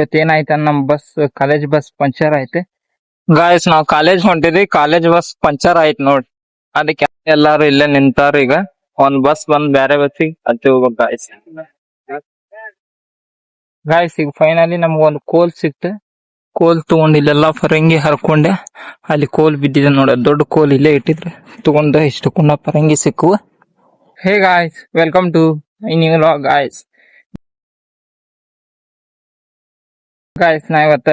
ಇವತ್ತೇನಾಯ್ತು ನಮ್ college bus puncture ಐತೆ guys. ನಾವ್ ಕಾಲೇಜ್ ಹೊಂಟಿದ್ವಿ, ಕಾಲೇಜ್ ಬಸ್ ಪಂಚರ್ ಆಯ್ತು ನೋಡ್ರಿ. ಅದಕ್ಕೆ ಎಲ್ಲಾರು ಇಲ್ಲೇ ನಿಂತಾರ. ಈಗ ಒಂದ್ ಬಸ್ ಬಂದ್ ಬ್ಯಾರೆ ಬಸ್ಸಿಗೆ ಹತ್ತಿ ಹೋಗ್ಬೇಕು ಗಾಯ್ಸ್. ಈಗ ಫೈನಲಿ ನಮ್ಗ ಒಂದ್ ಕೋಲ್ ಸಿಕ್ತು. ಕೋಲ್ ತಗೊಂಡ್ ಇಲ್ಲೆಲ್ಲಾ ಪರಂಗಿ ಹರ್ಕೊಂಡೆ. ಅಲ್ಲಿ ಕೋಲ್ ಬಿದ್ದಿದೆ ನೋಡ, ದೊಡ್ಡ ಕೋಲ್ ಇಲ್ಲೇ ಇಟ್ಟಿದ್ರೆ ತಗೊಂಡ ಇಷ್ಟು ಕುಂಡ ಪರಂಗಿ ಸಿಕ್ಕುವ. Hey guys, welcome to new vlog guys. ನಾ ಇವತ್ತ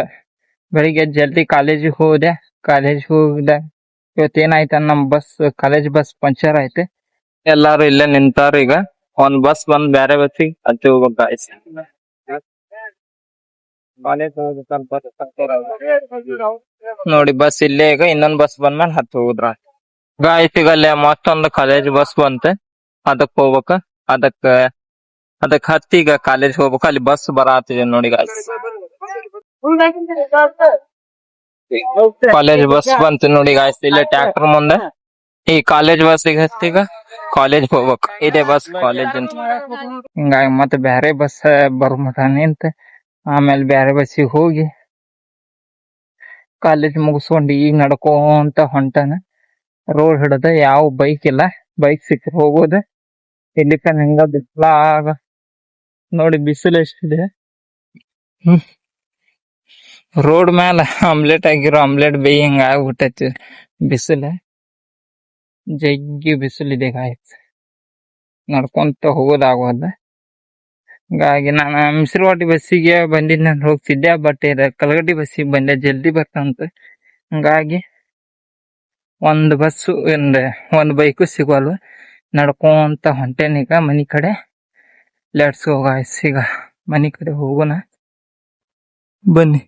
ಬೆಳಿಗ್ಗೆ ಜಲ್ದಿ ಕಾಲೇಜಿಗೆ ಹೋದೆ. ಇವತ್ತೇನಾಯ್ತು ನಮ್ ಕಾಲೇಜ್ ಬಸ್ ಪಂಚರ್ ಐತೆ. ಎಲ್ಲಾರು ಇಲ್ಲೇ ನಿಂತಾರ. ಈಗ ಒಂದ್ ಬಸ್ ಬಂದ್ ಬ್ಯಾರೆ ಬಸ್ಸಿಗೆ ಹತ್ತಿ ಹೋಗ್ಬೇಕು ಗಾಯ್ಸ್. ನೋಡಿ ಬಸ್ ಇಲ್ಲೇ, ಈಗ ಇನ್ನೊಂದ್ ಬಸ್ ಬಂದ್ಮೇಲೆ ಹತ್ತಿ ಹೋಗುದ್ರ ಗಾಯ್ಸ್. ಈಗ ಅಲ್ಲೇ ಮತ್ತೊಂದು ಕಾಲೇಜ್ ಬಸ್ ಬಂತೆ, ಅದಕ್ ಹೋಗ್ಬೇಕ. ಅದಕ್ ಹತ್ತಿ ಈಗ ಕಾಲೇಜ್ ಹೋಗ್ಬೇಕು. ಅಲ್ಲಿ ಬಸ್ ಬರಾತಿದೆ ನೋಡಿ ಗಾಯ್ಸ್. ಕಾಲೇಜ್ ಬಸ್ ಬಂತು ನೋಡಿ ಗಾಯ್ಸ್. ಇಲ್ಲೇ ಟ್ರ್ಯಾಕ್ಟರ್ ಮುಂದೆ ಈ ಕಾಲೇಜ್ ಬಸ್ ಹತ್ತಿ ಈಗ ಕಾಲೇಜ್ ಹೋಗ್ಬೇಕು. ಇದೇ ಬಸ್ ಕಾಲೇಜ್ ಅಂತ. ಹಿಂಗಾಗಿ ಮತ್ತೆ ಬ್ಯಾರೆ ಬಸ್ ಬರ್ಮಟ ನಿಂತ ಆಮೇಲೆ ಬ್ಯಾರೆ ಬಸ್ಸಿಗೆ ಹೋಗಿ ಕಾಲೇಜ್ ಮುಗಿಸ್ಕೊಂಡು ಈಗ ನಡ್ಕೊಂತ ಹೊಂಟಾನ. ರೋಡ್ ಹಿಡದ ಯಾವ ಬೈಕ್ ಇಲ್ಲ, ಬೈಕ್ ಸಿಕ್ಕರೆ ಹೋಗೋದ. ಇಲ್ಲಿ ಹಿಂಗ ಬಿಸ್ಲಾಗ ನೋಡಿ, ಬಿಸಿಲು ಎಷ್ಟಿದೆ. ರೋಡ್ ಮ್ಯಾಲ ಆಮ್ಲೆಟ್ ಆಗಿರೋ ಆಮ್ಲೆಟ್ ಬೇಯಂಗ ಆಗ್ಬಿಟ್ಟೈತಿ. ಬಿಸಿಲು ಜಗ್ಗಿ ಬಿಸಿಲಿದೆ ಗಾಯ್ಸ್. ನಡ್ಕೊಂತ ಹೋಗೋದಾಗೋದ. ಹಂಗಾಗಿ ನಾನು ಮಿಸ್ರವಾಟಿ ಬಸ್ಸಿಗೆ ಬಂದಿದ್ದ ಹೋಗ್ತಿದ್ದೆ. ಬಟ್ ಕಲಗಟ್ಟಿ ಬಸ್ಸಿಗೆ ಬಂದೆ, ಜಲ್ದಿ ಬರ್ತಂತ. ಹಂಗಾಗಿ ಒಂದ್ ಬಸ್ಸು ಒಂದ್ ಬೈಕು ಸಿಗೋಲ್ವ. ನಡ್ಕೊಂತ ಹೊಂಟೇನೀಗ ಮನಿ ಕಡೆ. Let's go guys. ಈಗ ಮನಿ ಕಡೆ ಹೋಗೋಣ ಬನ್ನಿ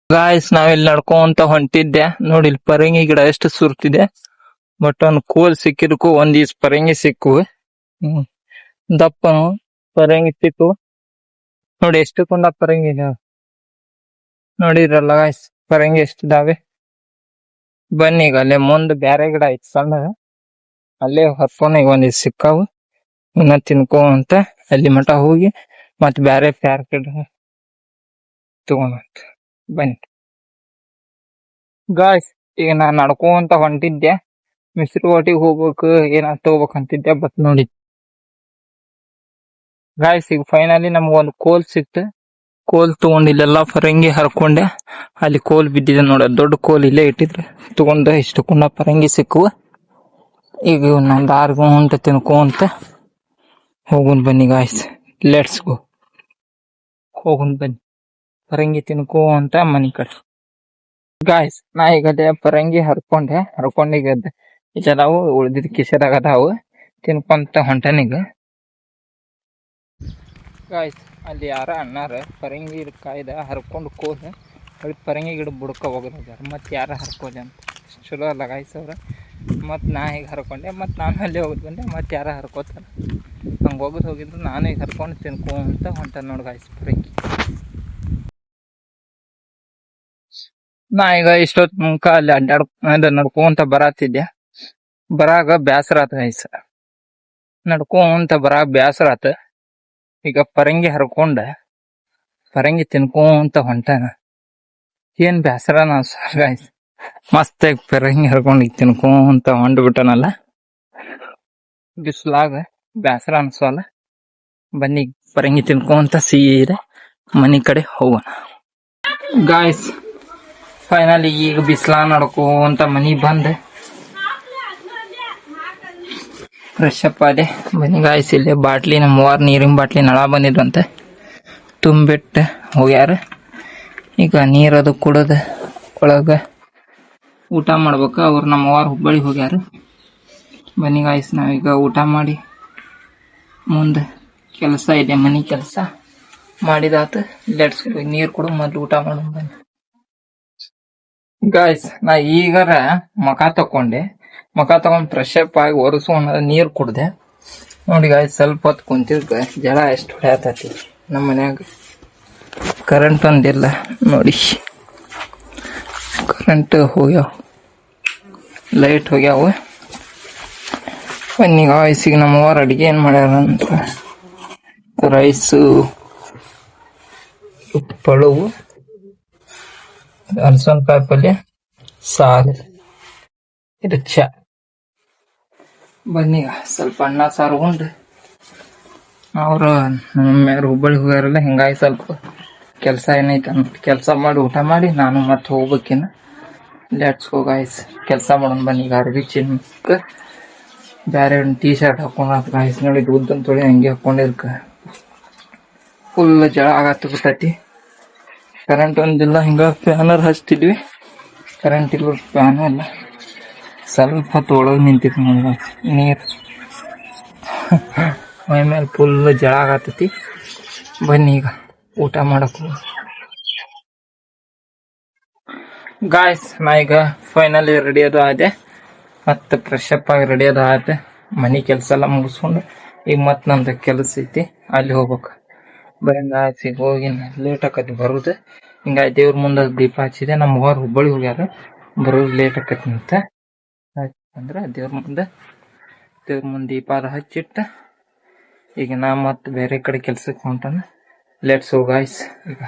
ಗಾಯ್ಸ್. ನಾವಿಲ್ಲಿ ನಡ್ಕೊಂತ ಹೊಂಟಿದ್ದೆ ನೋಡಿ. ಇಲ್ಲಿ ಪರಂಗಿ ಗಿಡ ಎಷ್ಟು ಸುರ್ತಿದೆ. ಬಟ್ ಒಂದ್ ಕೋಲ್ ಸಿಕ್ಕಿದಕ್ಕೂ ಒಂದ್ ಈಸ್ ಪರಂಗಿ ಸಿಕ್ಕು. ದಪ್ಪ ಪರಂಗಿ ಸಿಕ್ಕು ನೋಡಿ. ಎಷ್ಟು ಕುಂದ ಪರಂಗಿ ಇದಾವೆ ನೋಡಿದ್ರಲ್ಲ ಗಾಯ್ಸ್, ಪರಂಗಿ ಎಷ್ಟಿದಾವೆ. ಬನ್ನಿ ಈಗ ಅಲ್ಲೇ ಮುಂದ್ ಬ್ಯಾರೆ ಗಿಡ ಐತಿ ಸಣ್ಣ, ಅಲ್ಲೇ ಹರ್ಕೊಂಡ್ ಈಗ ಒಂದ್ ಸಿಕ್ಕಾವು. ಇನ್ನ ತಿನ್ಕೊಂತ ಅಲ್ಲಿ ಮಠ ಹೋಗಿ ಮತ್ ಬ್ಯಾರೆ ಪ್ಯಾರ್ ಗಿಡ ತಗೊಂಡ್ ಬನ್ನಿ ಗಾಯ್ಸ್. ಈಗ ನಾನ್ ನಡ್ಕೊಂತ ಹೊಂಟಿದ್ದೆ, ಮಿಸ್ರವಾಟಿಗೆ ಹೋಗ್ಬೇಕು, ಏನಾರ ತಗೋಬೇಕಂತಿದ್ದೆ. ಬಟ್ ನೋಡಿ ಗಾಯ್ಸ್, ಈಗ ಫೈನಲಿ ನಮ್ಗ ಒಂದ್ ಕೋಲ್ ಸಿಕ್ತು. ಕೋಲ್ ತಗೊಂಡ್ ಇಲ್ಲೆಲ್ಲಾ ಪರಂಗಿ ಹರ್ಕೊಂಡೆ. ಅಲ್ಲಿ ಕೋಲ್ ಬಿದ್ದಿದೆ ನೋಡ, ದೊಡ್ಡ ಕೋಲ್ ಇಲ್ಲೇ ಇಟ್ಟಿದ್ರೆ ತಗೊಂಡ ಇಷ್ಟು ಕುಂಡ ಪರಂಗಿ ಸಿಕ್ಕುವ. ಈಗ ನಂದು ಆರ್ಗೊಂತ ತಿನ್ಕೊಂತ ಹೋಗುನ್ ಬನ್ನಿ ಗಾಯ್ಸ್. ಲೆಟ್ಸ್ ಗೋ, ಹೋಗುನ್ ಬನ್ನಿ ಪರಂಗಿ ತಿನ್ಕೊಂತ ಮನಿ ಕಡೆ ಗಾಯ್ಸ್. ನಾ ಈಗ ಪರಂಗಿ ಹರ್ಕೊಂಡೀಗ ಇಲ್ಲದಾವು ಉಳ್ದಿದ್ ಕಿಶೆದಾಗ ಅದಾವು. ತಿನ್ಕೊಂತ ಹೊಂಟನೀಗ ಗಾಯ್ಸ್. ಅಲ್ಲಿ ಯಾರ ಅಣ್ಣಾರ ಪರಂಗಿ ಕಾಯ್ದ ಹರ್ಕೊಂಡು ಕೋಲ್ ಪರಂಗಿ ಗಿಡ ಬುಡ್ಕ ಹೋಗೋದಾರ. ಮತ್ತೆ ಯಾರ ಹರ್ಕೋದೆ ಅಂತ ಚಲೋ ಅಲ್ಲ ಗಾಯ್ಸ್ ಅವ್ರ. ಮತ್ತು ನಾ ಈಗ ಹರ್ಕೊಂಡೆ, ಮತ್ತು ನಾನು ಅಲ್ಲಿ ಹೋಗೋದು ಬಂದೆ. ಮತ್ತೆ ಯಾರ ಹರ್ಕೋತಾರ, ಹಂಗೆ ಹೋಗಿದ್ರು ನಾನು ಈಗ ಹರ್ಕೊಂಡು ತಿನ್ಕೊಂತ ಹೊಂಟ ನೋಡಿ ಗಾಯ್ಸ್ ಪರಂಗಿ. ನಾ ಈಗ ಇಷ್ಟೊತ್ತು ಮುಖ ಅಲ್ಲಿ ನಡ್ಕೊಂತ ಬರಾತಿದ್ದೆ. ಬರಾಗ ಬ್ಯಾಸರ ಆತ ಗಾಯ್ಸ್, ನಡ್ಕೊಂತ ಬರಾಗ ಬ್ಯಾಸರ ಆತ. ಈಗ ಪರಂಗಿ ಹರ್ಕೊಂಡ ಪರಂಗಿ ತಿನ್ಕೊಂತ ಹೊಂಟಾನ. ಏನ್ ಬ್ಯಾಸರ ಗಾಯ್ಸ್. ಮಸ್ತ್ ಪರಂಗಿ ಹರ್ಕೊಂಡು ಈಗ ತಿನ್ಕೊಂತ ಹೊಂಟ್ಬಿಟ್ಟನಲ್ಲ. ಬಿಸ್ಲಾಗ ಬ್ಯಾಸರ ಅನ್ಸೋಲ್ಲ. ಬನ್ನಿ ಪರಂಗಿ ತಿನ್ಕೊಂತ ಸೀರೆ ಮನಿ ಕಡೆ ಹೋಗೋಣ ಗಾಯ್ಸ್. ಫೈನಲಿ ಈಗ ಬಿಸ್ಲಾ ನಡ್ಕೊಂತ ಮನಿ ಬಂದೆ, ಫ್ರೆಶ್ ಅಪ್ ಆದೆ. ಬನ್ನಿ ಗಾಯ್ಸ್, ಇಲ್ಲೇ ಬಾಟ್ಲಿ ನಮ್ಮವ್ವಾರ ನೀರಿನ ಬಾಟ್ಲಿ ನಳ ಬಂದಿದ್ರಂತೆ, ತುಂಬಿಟ್ಟು ಹೋಗ್ಯಾರ. ಈಗ ನೀರದು ಕುಡದ ಒಳಗ ಊಟ ಮಾಡ್ಬೇಕು. ಅವ್ರು ನಮ್ಮವ್ವಾರ ಹುಬ್ಬಳ್ಳಿ ಹೋಗ್ಯಾರ. ಬನ್ನಿ ಗಾಯ್ಸ್, ನಾವೀಗ ಊಟ ಮಾಡಿ ಮುಂದೆ ಕೆಲಸ ಇದೆ, ಮನಿ ಕೆಲಸ ಮಾಡಿದಾತ. ಲೆಟ್ಸ್ ನೀರ್ ಕೊಡು ಮೊದ್ಲು ಊಟ ಮಾಡು ಬನ್ನಿ ಗಾಯ್ಸ್. ನಾ ಈಗಾರ ಮಕ ತಗೊಂಡ್ ಫ್ರೆಶ್ ಅಪ್ ಆಗಿ ಒರೆಸ್ಕೊಂಡ ನೀರ್ ಕುಡ್ದೆ ನೋಡಿ ಗಾಯ್ಸ್. ಸ್ವಲ್ಪ ಹೊತ್ತು ಕುಂತಿದ್ಕ ಜಳ ಎಷ್ಟು ಹೊಡ್ಯಾತತಿ. ನಮ್ಮ ಮನ್ಯಾಗ ಕರೆಂಟ್ ಒಂದಿಲ್ಲ ನೋಡಿ, ಕರೆಂಟ್ ಹೋಗ್ಯಾವ, ಲೈಟ್ ಹೋಗ್ಯಾವ. ಬನ್ನಿ ಗಾಯ್ಸ್, ಈಗ ನಮ್ಮವ್ವಾರ ಅಡಿಗೆ ಏನ್ ಮಾಡ್ಯಾರ ಅಂತ ರೈಸು ಪಳುವು, ಅಲಸಂದಕಾಯಿ ಪಲ್ಯ, ಸಾರು, ಇದು ಚಾ. ಬನ್ನಿ ಸ್ವಲ್ಪ ಅನ್ನ ಸಾರು ಉಂಡು ಅವ್ರ ನಮ್ಮಮ್ಮ್ಯಾರು ಹುಬ್ಬಳ್ಳಿಗೆ ಹೋಗ್ಯಾರಲ್ಲ, ಹಿಂಗಾಗಿ ಸ್ವಲ್ಪ ಕೆಲಸ ಏನೈತೆ ಅಂತ ಕೆಲಸ ಮಾಡಿ ಊಟ ಮಾಡಿ ನಾನು ಮತ್ತೆ ಹೋಗ್ಬೇಕಿನ್ನ. ಲೆಟ್ಸ್ ಗೋ ಗಾಯ್ಸ್, ಕೆಲಸ ಮಾಡೋಣ ಬನ್ನಿ. ಈಗ ಅರ್ಬಿ ಚಿನ್ಕ ಬೇರೆ ಒಂದು ಟೀ ಶರ್ಟ್ ಹಾಕೊಂಡ್ ಗಾಯ್ಸ್ ನೋಡಿ, ಉದ್ದನ್ ತೊಳಿ ಹಂಗೆ ಹಾಕೊಂಡಿರ್ಕ ಫುಲ್ ಜಳ ಆಗತ್ತ ಬಿಟ್ಟೈತಿ. ಕರೆಂಟ್ ಒಂದಿಲ್ಲ, ಹಿಂಗ ಫ್ಯಾನರ್ ಹಚ್ತಿದ್ವಿ, ಕರೆಂಟ್ ಇಲ್ಲ, ಫ್ಯಾನು ಇಲ್ಲ. ಸ್ವಲ್ಪ ಹೊತ್ತು ಒಳಗೆ ನಿಂತಿತ್ತು ನೋಡಿ ನೀರು ಮೈ ಮೇಲೆ ಫುಲ್ ಜಳ ಆಗತ್ತೈತಿ. ಬನ್ನಿ ಈಗ ಊಟ ಮಾಡಕ್ ಗಾಯ್ಸ್. ನಾ ಈಗ ಫೈನಲಿ ರೆಡಿ ಅದು ಆದೆ, ಮತ್ತೆ ಫ್ರೆಶ್ ಅಪ್ ಆಗಿ ರೆಡಿ ಅದು ಆದೆ. ಮನೆ ಕೆಲಸ ಎಲ್ಲ ಮುಗಿಸ್ಕೊಂಡು ಈಗ ಮತ್ತೆ ನಂದು ಕೆಲಸ ಐತಿ, ಅಲ್ಲಿ ಹೋಗ್ಬೇಕು. ಬರಂಗ ಆಯ್ತು, ಈಗ ಹೋಗಿ ಲೇಟ್ ಆಕತಿ ಬರುದು. ಹಿಂಗಾಗಿ ದೇವ್ರ ಮುಂದೆ ದೀಪ ಹಚ್ಚಿದೆ. ನಮ್ಮ ಅವ್ರು ಹುಬ್ಬಳ್ಳಿ ಹೋಗ್ಯಾರ, ಬರೋದು ಲೇಟ್ ಆಕತಿ ಅಂತ ಅಂದ್ರೆ ದೇವ್ರ ಮುಂದೆ ದೀಪ ಅದು ಹಚ್ಚಿಟ್ಟ ಈಗ ನಾ ಮತ್ತೆ ಬೇರೆ ಕಡೆ ಕೆಲ್ಸಕ್ಕೆ ಹೊಂಟಾನ. ಲೆಟ್ಸ್ ಗೋ ಗಾಯ್ಸ್, ಈಗ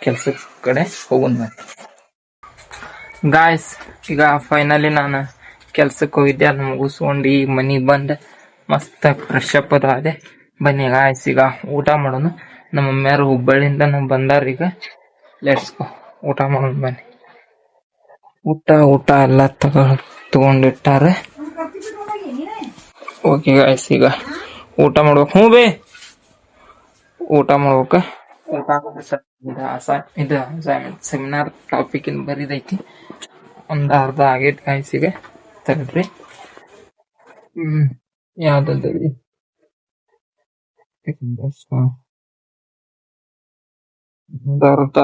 ಕೆಲ್ಸದ ಕಡೆ ಹೋಗೋಣ ಮತ್ತೆ. ಗಾಯ್ಸ್ ಈಗ ಫೈನಲಿ ನಾನು ಕೆಲ್ಸಕ್ಕೆ ಹೋಗಿದ್ದೆ, ಅದು ಮುಗಿಸ್ಕೊಂಡು ಈಗ ಮನೆಗೆ ಬಂದೆ, ಮಸ್ತ್ ಫ್ರೆಶ್ ಅಪ್ ಅದು ಆದೆ. ಬನ್ನಿ ಗಾಯ್ಸ್ ಈಗ ಊಟ ಮಾಡೋಣ. ನಮ್ಮ ಮಮ್ಮಿಯಾರು ಹುಬ್ಬಳ್ಳಿಯಿಂದ ನಮ್ಗೆ ಬಂದಾರ. ಈಗ ಲೆಟ್ಸ್ ಗೋ ಊಟ ಮಾಡೋಣ ಬನ್ನಿ. ಊಟ ಎಲ್ಲ ತಗೊಂಡಿಟ್ಟಾರ. ಓಕೆ ಗಾಯ್ಸ್ ಈಗ ಊಟ ಮಾಡ್ಬೇಕು. ಹ್ಞೂ ಬೇ ಊಟ ಮಾಡ್ಬೇಕು. ಇದು ಸೆಮಿನಾರ್ ಟಾಪಿಕ್ ಇನ್ ಬರಿದೈತಿ, ಒಂದ್ ಅರ್ಧ ಆಗೈತಿ ಗಾಯ್ಸ್. ಈಗ ತಗಡ್ರಿ, ಯಾವ್ದಲ್ರಿ ಅರ್ಧ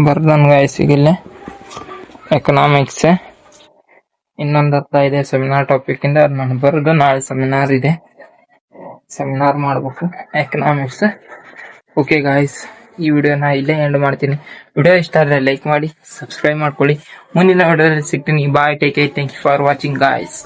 ಬರ್ದನ್ ಗಾಯ್ಸ್. ಈಗ ಇಲ್ಲೇ ಎಕನಾಮಿಕ್ಸ್ ಇನ್ನೊಂದು ಅರ್ಥ ಇದೆ ಸೆಮಿನಾರ್ ಟಾಪಿಕ್ ಇಂದ, ಅದು ನಾನು ಬರೋದು. ನಾಳೆ ಸೆಮಿನಾರ್ ಇದೆ, ಸೆಮಿನಾರ್ ಮಾಡ್ಬೇಕು ಎಕನಾಮಿಕ್ಸ್. ಓಕೆ ಗಾಯ್ಸ್, ಈ ವಿಡಿಯೋನ ಇಲ್ಲೇ ಎಂಡ್ ಮಾಡ್ತೀನಿ. ವಿಡಿಯೋ ಇಷ್ಟ ಆದರೆ ಲೈಕ್ ಮಾಡಿ, ಸಬ್ಸ್ಕ್ರೈಬ್ ಮಾಡ್ಕೊಳ್ಳಿ. ಮುಂದಿನ ವಿಡಿಯೋದಲ್ಲಿ ಸಿಗ್ತೀನಿ. Bye, take care, thank you for watching guys.